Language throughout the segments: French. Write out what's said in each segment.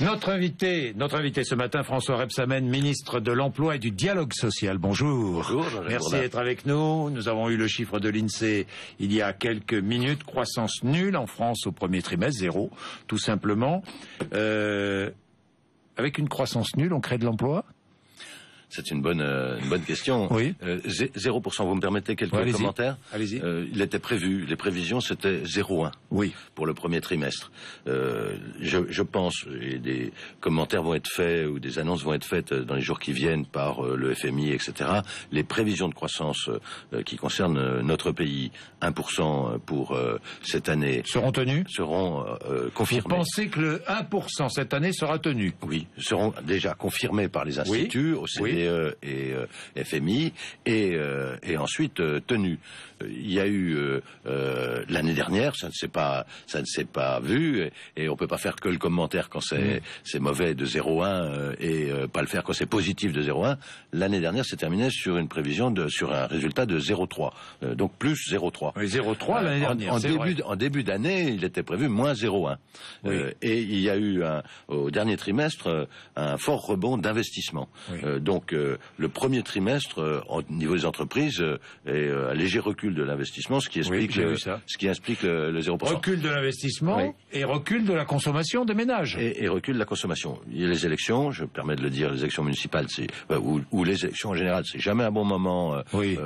Notre invité ce matin, François Rebsamen, ministre de l'Emploi et du Dialogue Social. Bonjour. Bonjour. Merci d'être avec nous. Nous avons eu le chiffre de l'INSEE il y a quelques minutes. Croissance nulle en France au premier trimestre, 0, tout simplement. Avec une croissance nulle, on crée de l'emploi ? C'est une bonne question. Oui. 0%, vous me permettez quelques commentaires? Allez-y. Il était prévu, les prévisions c'était 0,1 oui. pour le premier trimestre. Je pense, et des commentaires vont être faits ou des annonces vont être faites dans les jours qui viennent par le FMI, etc. Les prévisions de croissance qui concernent notre pays, 1% pour cette année, seront tenues? Seront confirmées. Vous pensez que le 1% cette année sera tenu? Oui, seront déjà confirmées par les instituts, OCDE et FMI, et ensuite tenu. Il y a eu l'année dernière, ça ne s'est pas vu, et on peut pas faire que le commentaire quand c'est mauvais de 0,1 et pas le faire quand c'est positif de 0,1. L'année dernière, c'est terminé sur une prévision sur un résultat de 0,3, donc plus 0,3. Oui, 0,3 l'année dernière. En début d'année, il était prévu moins 0,1. Oui. Et il y a eu au dernier trimestre un fort rebond d'investissement. Oui. Donc le premier trimestre, au niveau des entreprises, est un léger recul de l'investissement, ce qui explique le 0%. Recul de l'investissement et recul de la consommation des ménages. Et recul de la consommation. Il y a les élections, je me permets de le dire, les élections municipales, ou les élections en général, c'est jamais un bon moment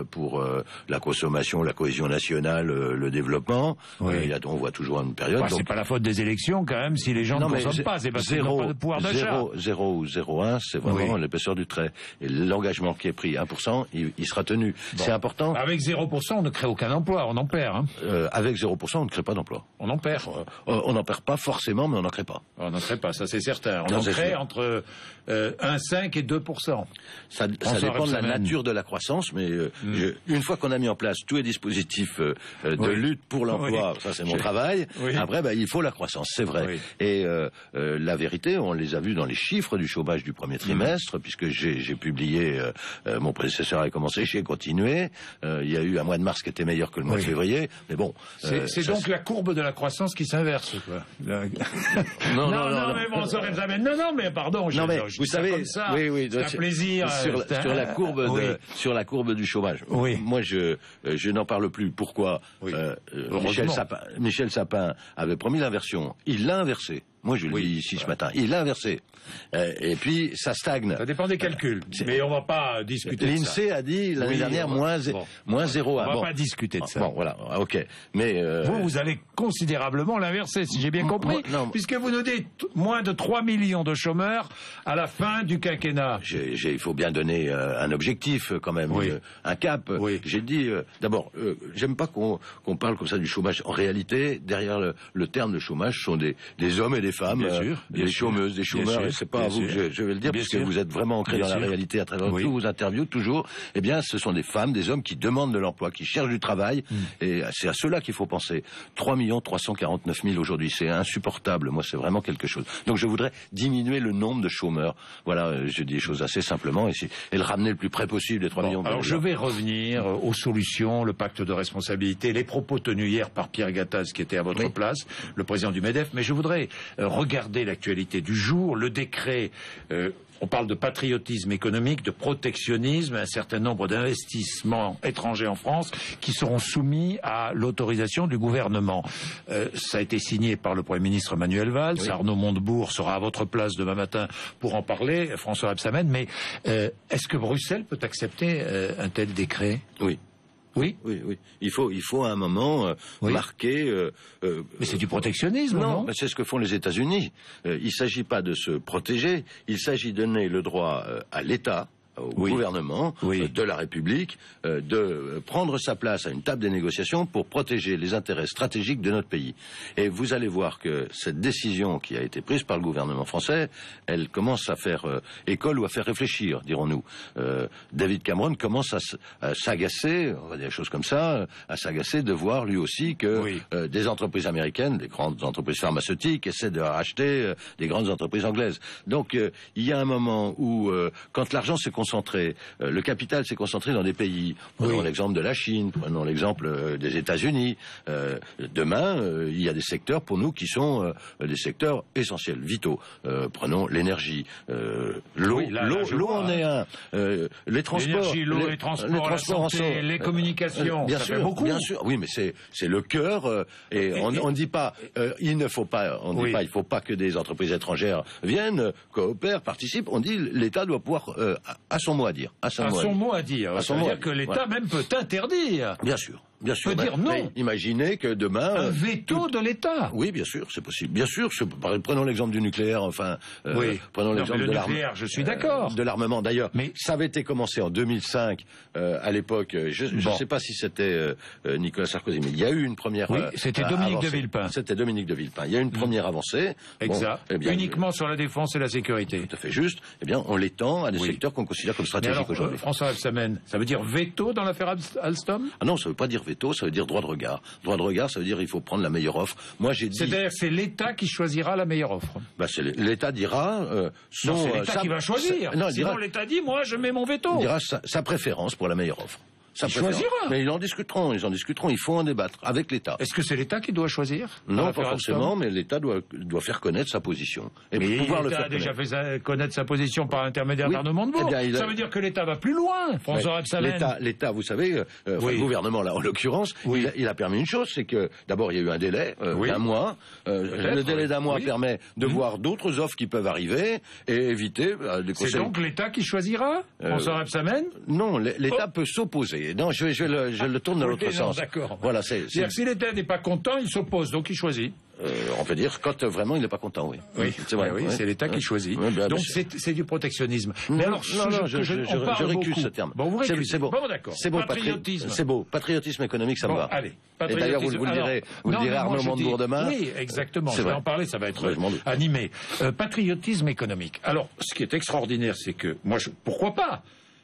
pour la consommation, la cohésion nationale, le développement. On voit toujours une période. C'est pas la faute des élections quand même si les gens ne consomment pas, c'est parce qu'ils n'ont pas de pouvoir d'achat. 0 ou 0,1, c'est vraiment l'épaisseur du trait. Et l'engagement qui est pris, 1%, il sera tenu. Bon. C'est important. Avec 0%, on ne crée aucun emploi, on en perd. Hein. Avec 0%, on ne crée pas d'emploi. On en perd. On n'en perd pas forcément, mais on n'en crée pas. On n'en crée pas, ça c'est certain. On en crée entre 1,5 et 2%. Ça dépend de la nature de la croissance, mais une fois qu'on a mis en place tous les dispositifs de lutte pour l'emploi, ça c'est mon travail, après il faut la croissance, c'est vrai. Et la vérité, on les a vus dans les chiffres du chômage du premier trimestre, puisque j'ai publié, mon prédécesseur a commencé, j'ai continué. Il y a eu un mois de mars qui était meilleur que le mois de février, mais bon. C'est donc la courbe de la croissance qui s'inverse, quoi. Non, mais bon, ça aurait jamais. Non, mais pardon. Vous savez, c'est un plaisir sur la courbe du chômage. Moi, je n'en parle plus. Pourquoi? Michel Sapin avait promis l'inversion. Il l'a inversé. Moi, je le dis ici ce matin. Il l'a inversé. Et puis, ça stagne. Ça dépend des calculs. Mais on va pas discuter de ça. L'INSEE a dit l'année dernière moins 0,1. On va pas discuter de ça. Bon, voilà. OK. Mais vous allez considérablement l'inverser, si j'ai bien compris. Puisque vous nous dites moins de 3 millions de chômeurs à la fin du quinquennat. Il faut bien donner un objectif, quand même. Un cap. J'ai dit, d'abord, j'aime pas qu'on parle comme ça du chômage. En réalité, derrière le terme de chômage, sont des hommes et des femmes, des chômeuses, des chômeurs, et c'est pas à vous que je vais le dire, puisque vous êtes vraiment ancré dans la réalité à travers tous vos interviews, toujours. Eh bien, ce sont des femmes, des hommes qui demandent de l'emploi, qui cherchent du travail, et c'est à cela qu'il faut penser. 3 349 000 aujourd'hui, c'est insupportable. Moi, c'est vraiment quelque chose. Donc, je voudrais diminuer le nombre de chômeurs. Voilà, je dis les choses assez simplement, et le ramener le plus près possible, les 3 millions de alors, je vais revenir aux solutions, le pacte de responsabilité, les propos tenus hier par Pierre Gattaz, qui était à votre place, le président du MEDEF, mais je voudrais regarder l'actualité du jour, le décret, on parle de patriotisme économique, de protectionnisme, un certain nombre d'investissements étrangers en France qui seront soumis à l'autorisation du gouvernement. Ça a été signé par le Premier ministre Manuel Valls, Arnaud Montebourg sera à votre place demain matin pour en parler, François Rebsamen, mais est-ce que Bruxelles peut accepter un tel décret? Oui. Il faut à un moment marquer. Mais c'est du protectionnisme, non? Mais c'est ce que font les États-Unis. Il s'agit pas de se protéger. Il s'agit de donner le droit à l'État, au gouvernement de la République, de prendre sa place à une table des négociations pour protéger les intérêts stratégiques de notre pays. Et vous allez voir que cette décision qui a été prise par le gouvernement français, elle commence à faire école ou à faire réfléchir, dirons-nous. David Cameron commence à s'agacer, on va dire des choses comme ça, à s'agacer de voir lui aussi que des entreprises américaines, des grandes entreprises pharmaceutiques, essaient de racheter des grandes entreprises anglaises. Donc il y a un moment où, quand l'argent s'est concentré concentré, le capital s'est concentré dans des pays. Prenons l'exemple de la Chine, prenons l'exemple des États-Unis. Demain, il y a des secteurs pour nous qui sont des secteurs essentiels, vitaux. Prenons l'énergie, l'eau, l'eau en est un. Les transports, l'eau, les transports, la santé, les communications. Bien sûr, beaucoup. Bien sûr. Oui, mais c'est le cœur. Et on ne dit pas, il ne faut pas, on dit pas, il faut pas que des entreprises étrangères viennent, coopèrent, participent. On dit l'État doit pouvoir, à son mot à dire. À son mot à dire. Ça veut dire que l'État même peut interdire. Bien sûr. Bien sûr. Peut dire non. Mais imaginez que demain... Un veto de l'État. Oui, bien sûr, c'est possible. Bien sûr, prenons l'exemple du nucléaire, enfin... Prenons l'exemple de nucléaire, je suis d'accord. De l'armement. D'ailleurs, ça avait été commencé en 2005, à l'époque, je ne sais pas si c'était Nicolas Sarkozy, mais il y a eu une première... Oui, c'était Dominique de Villepin. C'était Dominique de Villepin. Il y a eu une première avancée. Exact. Bon, uniquement sur la défense et la sécurité. Tout à fait juste. Eh bien, on l'étend à des secteurs qu'on considère comme stratégiques aujourd'hui. François Rebsamen, ça veut dire veto dans l'affaire Alstom? Ah non, ça ne veut pas dire veto, ça veut dire droit de regard. Droit de regard, ça veut dire il faut prendre la meilleure offre. Moi, j'ai dit... C'est-à-dire c'est l'État qui choisira la meilleure offre. Bah, l'État dira... non, c'est l'État qui va choisir. Non, sinon l'État dit, moi, je mets mon veto. Il dira sa préférence pour la meilleure offre. Il choisira. Mais ils en discuteront, il faut en débattre avec l'État. Est-ce que c'est l'État qui doit choisir? Non, pas forcément, mais l'État doit faire connaître sa position. Et mais l'État a déjà fait connaître sa position par l'intermédiaire d'Arnaud Montebourg. Ça veut dire que l'État va plus loin, François Rebsamen. L'État, vous savez, le gouvernement là, en l'occurrence, il a permis une chose, c'est que d'abord il y a eu un délai d'un mois. Le délai d'un mois permet de voir d'autres offres qui peuvent arriver et éviter des conseils. C'est donc l'État qui choisira, François Rebsamen? Non, l'État peut s'opposer. Non, je le tourne dans l'autre sens. D'accord. Voilà, c'est-à-dire que si l'État n'est pas content, il s'oppose, donc il choisit. On peut dire quand vraiment il n'est pas content, oui. C'est vrai. Oui, c'est l'État qui choisit. Donc c'est du protectionnisme. Mais alors, je récuse ce terme. Bon, vous récusez. C'est beau. Bon, d'accord. C'est beau, patriotisme. C'est beau. Patriotisme économique, ça me va. Allez. Et d'ailleurs, vous le direz Arnaud Montebourg demain. Oui, exactement. Je vais en parler, ça va être animé. Patriotisme économique. Alors, ce qui est extraordinaire, c'est que, pourquoi pas?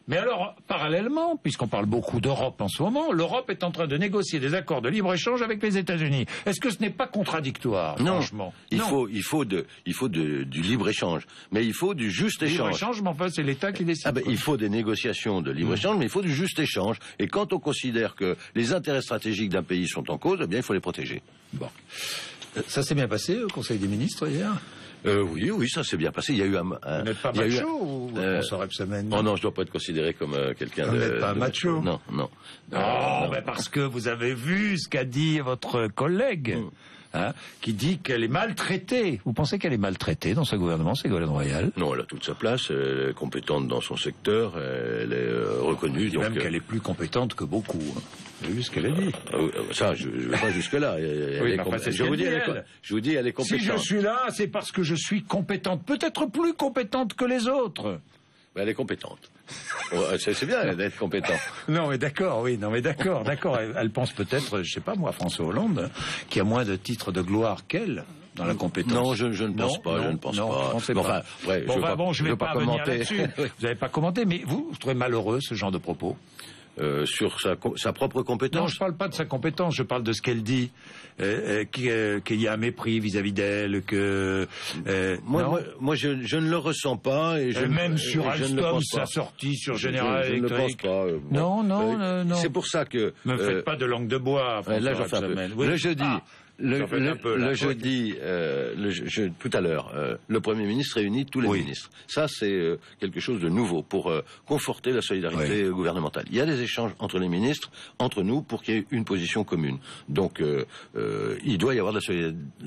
Mais alors, parallèlement, puisqu'on parle beaucoup d'Europe en ce moment, l'Europe est en train de négocier des accords de libre-échange avec les États-Unis. Est-ce que ce n'est pas contradictoire, non, franchement? Il faut du libre-échange, mais il faut du juste échange. Libre-échange, mais enfin, c'est l'État qui décide. Il faut des négociations de libre-échange, mais il faut du juste échange. Et quand on considère que les intérêts stratégiques d'un pays sont en cause, eh bien, il faut les protéger. Bon. Ça s'est bien passé au Conseil des ministres hier? Oui, ça s'est bien passé. Il y a eu un... Vous n'êtes pas macho ou François Rebsamen? Oh non, je dois pas être considéré comme quelqu'un de... Vous n'êtes pas macho? Non. Mais parce que vous avez vu ce qu'a dit votre collègue, qui dit qu'elle est maltraitée. Vous pensez qu'elle est maltraitée dans ce gouvernement, Ségolène Royal? Non, elle a toute sa place, elle est compétente dans son secteur, elle est reconnue. Donc même qu'elle est plus compétente que beaucoup. Vous avez vu ce qu'elle a dit? Ça, je ne vais pas jusque-là. Je vous dis, elle est compétente. Si je suis là, c'est parce que je suis compétente. Peut-être plus compétente que les autres. Elle est compétente. C'est bien d'être compétent. Non, mais d'accord, d'accord. Elle pense peut-être, je sais pas moi, François Hollande, qui a moins de titres de gloire qu'elle. Dans la compétence. Non, je ne pense pas. Je ne pense pas. Je vais pas commenter là-dessus. Vous n'avez pas commenté, mais vous trouvez malheureux ce genre de propos? Sur sa propre compétence? Non, je ne parle pas de sa compétence, je parle de ce qu'elle dit, qu'il y a un mépris vis-à-vis d'elle, que... Moi, je ne le ressens pas. Même sur Alstom, sa sortie sur General Electric. Je ne le pense pas. Non. C'est pour ça que... Ne faites pas de langue de bois, François. Là, j'en fais un peu. Le jeudi... tout à l'heure, le Premier ministre réunit tous les ministres. Ça, c'est quelque chose de nouveau pour conforter la solidarité gouvernementale. Il y a des échanges entre les ministres, entre nous, pour qu'il y ait une position commune. Donc, il doit y avoir de la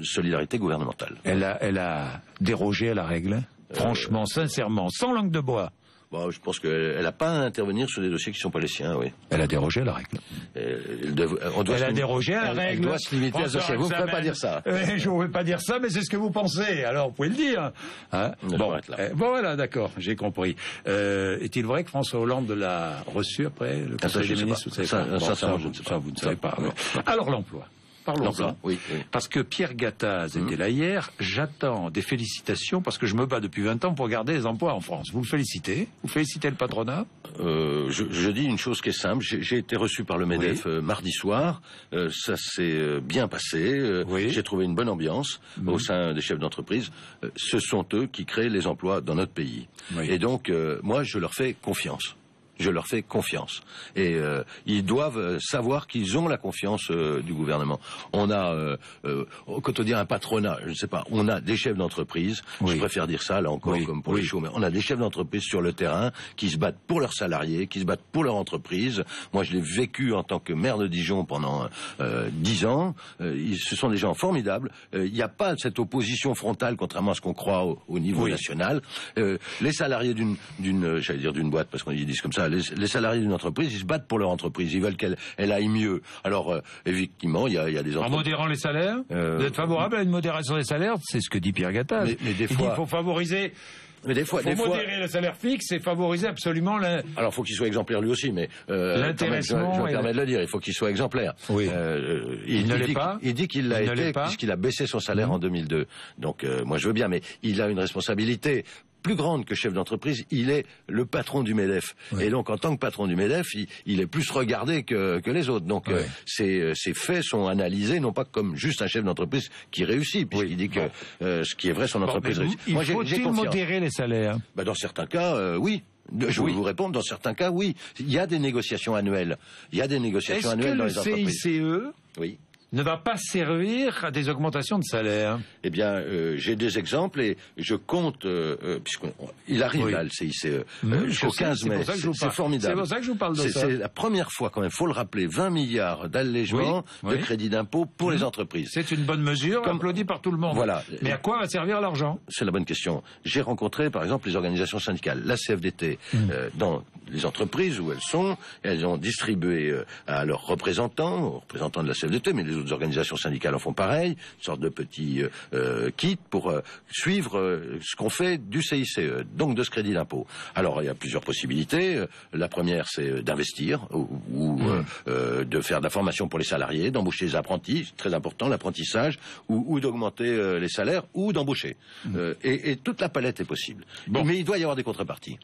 solidarité gouvernementale. Elle a dérogé à la règle, franchement, sincèrement, sans langue de bois. Je pense qu'elle n'a pas à intervenir sur des dossiers qui ne sont pas les siens, oui. Elle a dérogé à la règle. Elle a dérogé à la règle. Elle doit se limiter à ce dossier. Vous ne pouvez pas dire ça. Je ne veux pas dire ça, mais c'est ce que vous pensez. Alors, vous pouvez le dire. Bon, voilà, d'accord, j'ai compris. Est-il vrai que François Hollande l'a reçu après le Conseil des ministres? Ça, je ne sais pas. Vous ne savez pas. Alors, l'emploi. Parlons-en. Oui. Parce que Pierre Gattaz était là hier. J'attends des félicitations parce que je me bats depuis 20 ans pour garder les emplois en France. Vous le félicitez? Vous félicitez le patronat? Je dis une chose qui est simple. J'ai été reçu par le MEDEF mardi soir. Ça s'est bien passé. J'ai trouvé une bonne ambiance au sein des chefs d'entreprise. Ce sont eux qui créent les emplois dans notre pays. Et donc, moi, je leur fais confiance. Je leur fais confiance. Et ils doivent savoir qu'ils ont la confiance du gouvernement. On a, quand on dit un patronat, je ne sais pas, on a des chefs d'entreprise, je préfère dire ça là encore comme pour les chômeurs, on a des chefs d'entreprise sur le terrain qui se battent pour leurs salariés, qui se battent pour leur entreprise. Moi je l'ai vécu en tant que maire de Dijon pendant 10 ans. Ce sont des gens formidables. Il n'y a pas cette opposition frontale, contrairement à ce qu'on croit au niveau national. Les salariés j'allais dire d'une boîte, parce qu'on dit comme ça, les salariés d'une entreprise, ils se battent pour leur entreprise, ils veulent qu'elle aille mieux. Alors, effectivement, il y a des entreprises... En modérant les salaires, vous êtes favorable à une modération des salaires? C'est ce que dit Pierre Gattaz. Mais des fois... Il faut favoriser... Mais des fois, modérer le salaire fixe et favoriser absolument Alors, il faut qu'il soit exemplaire lui aussi, mais l'intéressement. Je me permets de le dire, il faut qu'il soit exemplaire. Oui. Il ne l'est pas. Il dit qu'il l'a été puisqu'il a baissé son salaire en 2002. Donc, moi, je veux bien, mais il a une responsabilité plus grande que chef d'entreprise, il est le patron du MEDEF. Et donc, en tant que patron du MEDEF, il est plus regardé que les autres. Donc, ses faits sont analysés, non pas comme juste un chef d'entreprise qui réussit, puisqu'il dit que ce qui est vrai, son entreprise réussit. Faut-il modérer les salaires? Dans certains cas, oui. Je vais vous répondre, dans certains cas, oui. Il y a des négociations annuelles. Il y a des négociations annuelles dans les entreprises. Est-ce que le CICE ne va pas servir à des augmentations de salaire? Eh bien, j'ai des exemples et je compte, puisqu'il arrive là, le CICE, jusqu'au 15 mai. C'est formidable. C'est pour ça que je vous parle de ça. C'est la première fois, quand même, faut le rappeler, 20 milliards d'allègements de crédit d'impôt pour les entreprises. C'est une bonne mesure, applaudie par tout le monde. Voilà. Mais à quoi va servir l'argent? C'est la bonne question. J'ai rencontré, par exemple, les organisations syndicales, la CFDT, dans les entreprises où elles ont distribué à leurs représentants, aux représentants de la CFDT, mais les autres organisations syndicales en font pareil, une sorte de petit kit pour suivre ce qu'on fait du CICE, donc de ce crédit d'impôt. Alors, il y a plusieurs possibilités. La première, c'est d'investir ou de faire de la formation pour les salariés, d'embaucher des apprentis, c'est très important, l'apprentissage, ou d'augmenter les salaires, ou d'embaucher. Et toute la palette est possible. Mais il doit y avoir des contreparties.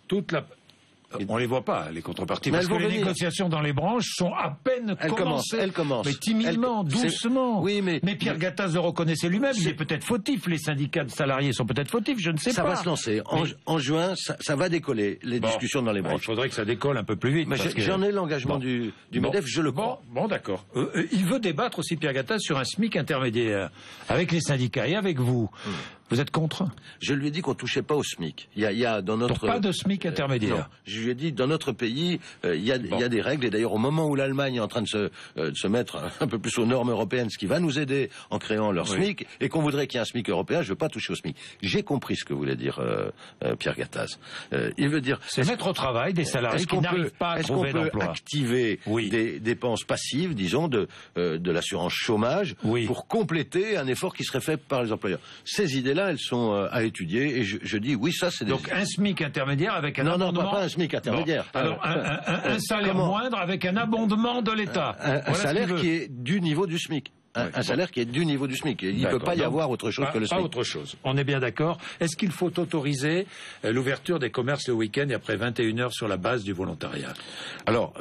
On les voit pas, les contreparties, parce que les négociations dans les branches sont à peine commencées. Elles commencent. Mais timidement, doucement. Oui, mais Pierre Gattaz le reconnaissait lui-même, il est peut-être fautif, les syndicats de salariés sont peut-être fautifs, je ne sais pas. Ça va se lancer. En juin, ça va décoller, les discussions dans les branches. Il faudrait que ça décolle un peu plus vite. J'en ai l'engagement du MEDEF, je le crois. Bon, d'accord. Il veut débattre aussi, Pierre Gattaz, sur un SMIC intermédiaire, avec les syndicats et avec vous. Vous êtes contre? Je lui ai dit qu'on touchait pas au SMIC. Il y a dans notre... Donc pas de SMIC intermédiaire. Non. Je lui ai dit, dans notre pays, il y a des règles. Et d'ailleurs, au moment où l'Allemagne est en train de se mettre un peu plus aux normes européennes, ce qui va nous aider en créant leur SMIC, et qu'on voudrait qu'il y ait un SMIC européen, je ne veux pas toucher au SMIC. J'ai compris ce que voulait dire Pierre Gattaz. Il veut dire... C'est mettre au travail des salariés qui n'arrivent pas à trouver d'emploi. Est-ce qu'on peut activer des dépenses passives, disons, de l'assurance chômage, pour compléter un effort qui serait fait par les employeurs? Ces idées-là, elles sont à étudier, et je dis oui, ça c'est... Donc un SMIC intermédiaire avec un abondement... Non, pas un SMIC intermédiaire. Alors un salaire moindre avec un abondement de l'État. Un salaire qui est du niveau du SMIC. Un salaire qui est du niveau du SMIC. Il ne peut pas y avoir autre chose que le SMIC. Pas autre chose. On est bien d'accord. Est-ce qu'il faut autoriser l'ouverture des commerces le week-end et après 21h sur la base du volontariat? Alors,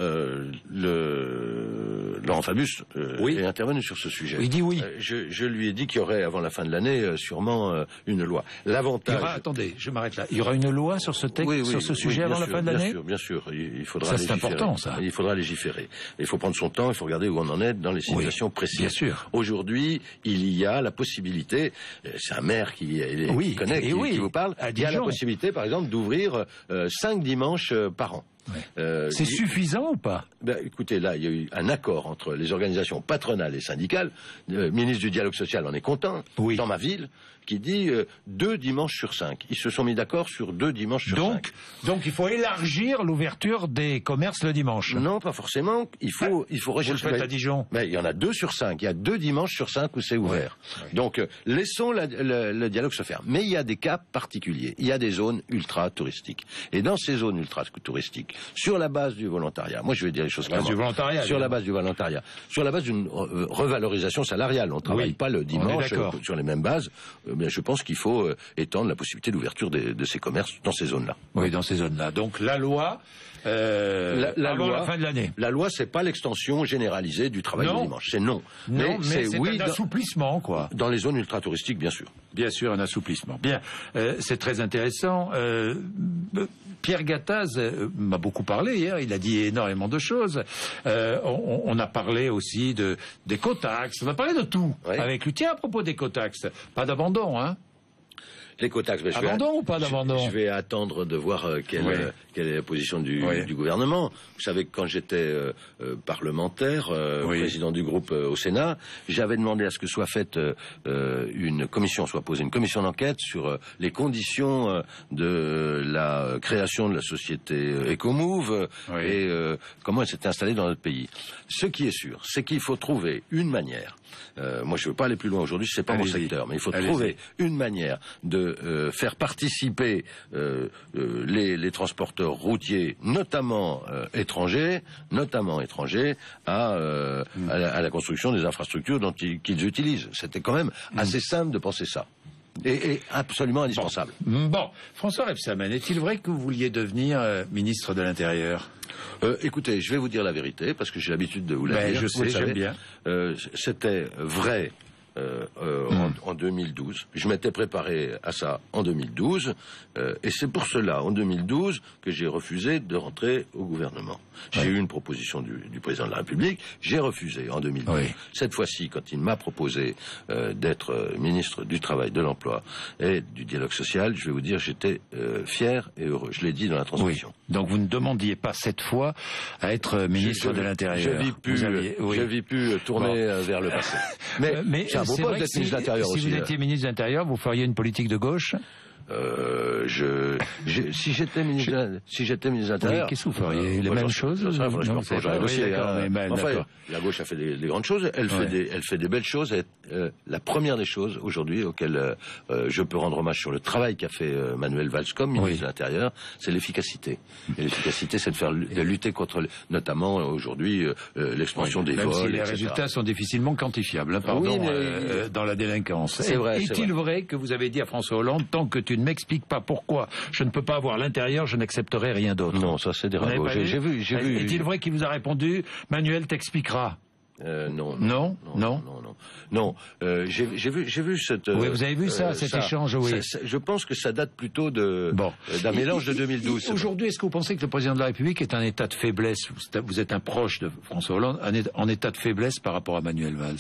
Laurent Fabius est intervenu sur ce sujet. Il dit oui. Je lui ai dit qu'il y aurait, avant la fin de l'année, sûrement une loi. L'avantage... Attendez, je m'arrête là. Il y aura une loi sur ce texte, sur ce sujet avant la fin de l'année? Bien sûr. Il faudra légiférer. C'est important, ça. Il faudra légiférer. Il faut prendre son temps, il faut regarder où on en est dans les situations précises. Bien sûr. Aujourd'hui, il y a la possibilité, c'est un maire qui connaît, qui vous parle, il y a la possibilité, par exemple, d'ouvrir 5 dimanches par an. C'est suffisant ou pas? Écoutez, là, il y a eu un accord entre les organisations patronales et syndicales. Le ministre du Dialogue Social en est content, dans ma ville, qui dit 2 dimanches sur 5. Ils se sont mis d'accord sur 2 dimanches sur 5. Donc il faut élargir l'ouverture des commerces le dimanche? Non, pas forcément. Il faut Vous le faites à Dijon? Il y en a 2 sur 5. Il y a 2 dimanches sur 5 où c'est ouvert. Donc laissons le dialogue se faire. Mais il y a des cas particuliers. Il y a des zones ultra touristiques. Et dans ces zones ultra touristiques, politique, sur la base du volontariat. Moi, je vais dire les choses clairement. Sur la base du volontariat. Sur la base d'une revalorisation salariale. On ne travaille pas le dimanche sur les mêmes bases. Mais je pense qu'il faut étendre la possibilité d'ouverture de ces commerces dans ces zones-là. Oui, dans ces zones-là. Donc la loi... avant la fin de l'année. La loi, c'est pas l'extension généralisée du travail le dimanche. C'est non. Mais c'est un assouplissement, quoi. Dans les zones ultra-touristiques, bien sûr. Bien sûr, un assouplissement. Bien, c'est très intéressant. Pierre Gattaz m'a beaucoup parlé hier, il a dit énormément de choses. On a parlé aussi des cotaxes, on a parlé de tout avec lui. Tiens, à propos des cotaxes, pas d'abandon, hein? L'écotaxe, abandon ou pas d'abandon? Je vais attendre de voir quelle est la position du gouvernement. Vous savez que quand j'étais parlementaire, président du groupe au Sénat, j'avais demandé à ce que soit faite soit posée une commission d'enquête sur les conditions de la création de la société Ecomove et comment elle s'était installée dans notre pays. Ce qui est sûr, c'est qu'il faut trouver une manière. Moi, je ne veux pas aller plus loin aujourd'hui, c'est pas mon secteur, mais il faut trouver une manière de faire participer les transporteurs routiers, notamment étrangers, à la construction des infrastructures qu'ils utilisent. C'était quand même assez simple de penser ça. Et absolument indispensable. Bon, François Rebsamen, est-il vrai que vous vouliez devenir ministre de l'Intérieur? Écoutez, je vais vous dire la vérité, parce que j'ai l'habitude de vous la dire. Je sais, j'aime bien. C'était vrai en 2012. Je m'étais préparé à ça en 2012, et c'est pour cela, en 2012, que j'ai refusé de rentrer au gouvernement. J'ai eu une proposition du président de la République, j'ai refusé en 2012. Cette fois-ci, quand il m'a proposé d'être ministre du Travail, de l'Emploi et du Dialogue Social, je vais vous dire, j'étais fier et heureux. Je l'ai dit dans la transmission. Donc vous ne demandiez pas cette fois à être ministre de l'Intérieur. Je vis plus tourner vers le passé. Mais ça vous pose d'être ministre de l'Intérieur aussi. Si vous étiez ministre de l'Intérieur, vous feriez une politique de gauche? Si j'étais ministre de l'Intérieur... qu'est-ce que vous feriez? Les mêmes choses? La gauche a fait des grandes choses, elle fait des belles choses. Et, la première des choses aujourd'hui auxquelles je peux rendre hommage sur le travail qu'a fait Manuel Valls comme ministre de l'Intérieur, c'est l'efficacité. Et l'efficacité, c'est de lutter contre, notamment aujourd'hui, l'expansion des vols, même si les résultats sont difficilement quantifiables, dans la délinquance. C'est vrai. Est-il vrai que vous avez dit à François Hollande, tant que tu ne m'expliques pas pourquoi je ne peux pas avoir l'Intérieur, je n'accepterai rien d'autre? Non, ça c'est des ragots. J'ai vu. Est-il vrai qu'il vous a répondu, Manuel t'expliquera? Non. J'ai vu cette. Oui, vous avez vu cet échange, je pense que ça date plutôt d'un mélange de 2012. Aujourd'hui, est-ce que vous pensez que le président de la République est en état de faiblesse? Vous êtes un proche de François Hollande, en état de faiblesse par rapport à Manuel Valls?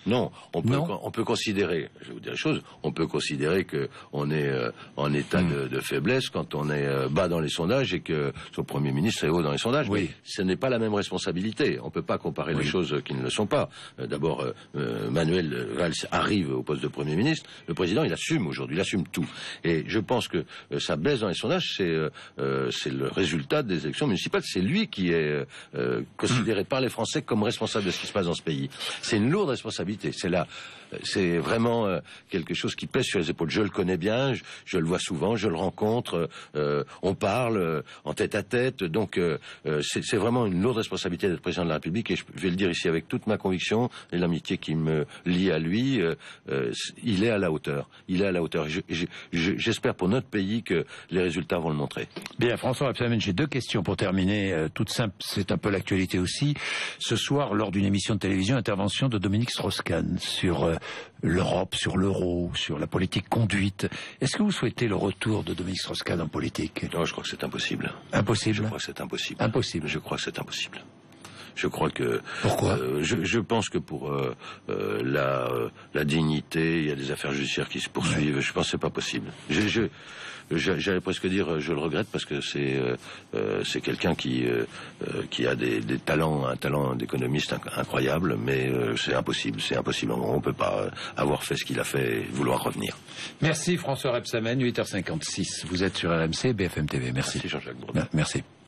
Non. On peut considérer, je vais vous dire les choses, on peut considérer qu'on est en état de faiblesse quand on est bas dans les sondages et que son Premier ministre est haut dans les sondages. Mais ce n'est pas la même responsabilité. On ne peut pas comparer les choses qui ne le sont pas. D'abord, Manuel Valls arrive au poste de Premier ministre. Le président, il assume aujourd'hui, il assume tout. Et je pense que sa baisse dans les sondages, c'est le résultat des élections municipales. C'est lui qui est considéré par les Français comme responsable de ce qui se passe dans ce pays. C'est une lourde responsabilité. C'est vraiment quelque chose qui pèse sur les épaules. Je le connais bien, je le vois souvent, je le rencontre, on parle en tête à tête. Donc c'est vraiment une lourde responsabilité d'être président de la République, et je vais le dire ici avec toute ma conviction et l'amitié qui me lie à lui. Il est à la hauteur. J'espère pour notre pays que les résultats vont le montrer. Bien, François Rebsamen, j'ai deux questions pour terminer. Toute simple, c'est un peu l'actualité aussi. Ce soir, lors d'une émission de télévision, intervention de Dominique Strauss-Kahn sur l'Europe, sur l'euro, sur la politique conduite. Est-ce que vous souhaitez le retour de Dominique Strauss-Kahn en politique? Non, je crois que c'est impossible. Impossible? Je crois que c'est impossible. Impossible? Je crois que c'est impossible. Je crois que... Pourquoi? Je pense que pour la dignité, il y a des affaires judiciaires qui se poursuivent. Je pense que c'est pas possible. J'allais presque dire, je le regrette, parce que c'est quelqu'un qui a des talents, un talent d'économiste incroyable, mais c'est impossible. On peut pas avoir fait ce qu'il a fait et vouloir revenir. Merci François Rebsamen, 8h56. Vous êtes sur RMC, BFM TV. Merci Jean-Jacques Bourdin. Merci.